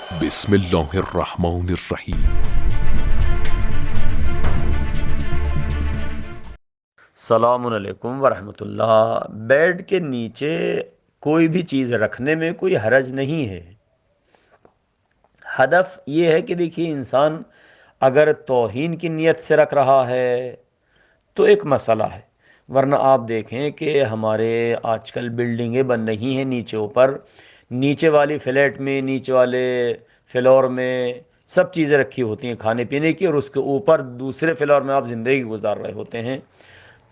بسم اللہ الرحمن الرحیم۔ السلام علیکم ورحمۃ اللہ۔ بیڈ کے نیچے کوئی بھی چیز رکھنے میں کوئی حرج نہیں ہے۔ ہدف یہ ہے کہ دیکھیے، انسان اگر توہین کی نیت سے رکھ رہا ہے تو ایک مسئلہ ہے، ورنہ آپ دیکھیں کہ ہمارے آج کل بلڈنگیں بن رہی ہیں نیچے اوپر، نیچے والی فلیٹ میں، نیچے والے فلور میں سب چیزیں رکھی ہوتی ہیں کھانے پینے کی، اور اس کے اوپر دوسرے فلور میں آپ زندگی گزار رہے ہوتے ہیں۔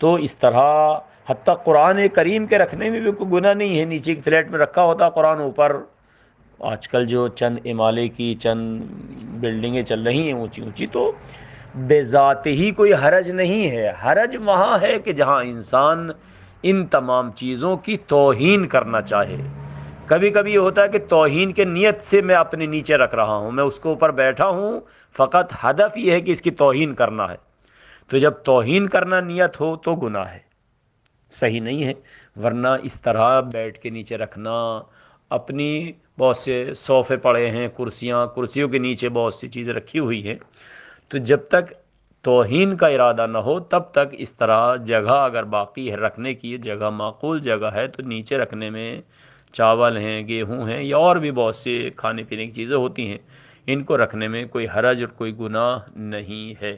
تو اس طرح حتیٰ قرآن کریم کے رکھنے میں بھی کوئی گناہ نہیں ہے۔ نیچے کی فلیٹ میں رکھا ہوتا قرآن، اوپر آج کل جو چند امالے کی چند بلڈنگیں چل رہی ہیں اونچی اونچی، تو بے ذات ہی کوئی حرج نہیں ہے۔ حرج وہاں ہے کہ جہاں انسان ان تمام چیزوں کی توہین کرنا چاہے۔ کبھی کبھی یہ ہوتا ہے کہ توہین کے نیت سے میں اپنے نیچے رکھ رہا ہوں، میں اس کے اوپر بیٹھا ہوں، فقط ہدف یہ ہے کہ اس کی توہین کرنا ہے۔ تو جب توہین کرنا نیت ہو تو گناہ ہے، صحیح نہیں ہے۔ ورنہ اس طرح بیڈ کے نیچے رکھنا، اپنی بہت سے صوفے پڑے ہیں، کرسیوں کے نیچے بہت سی چیزیں رکھی ہوئی ہیں، تو جب تک توہین کا ارادہ نہ ہو تب تک اس طرح جگہ اگر باقی ہے رکھنے کی، جگہ معقول جگہ ہے، تو نیچے رکھنے میں چاول ہیں، گیہوں ہیں، یا اور بھی بہت سی کھانے پینے کی چیزیں ہوتی ہیں، ان کو رکھنے میں کوئی حرج اور کوئی گناہ نہیں ہے۔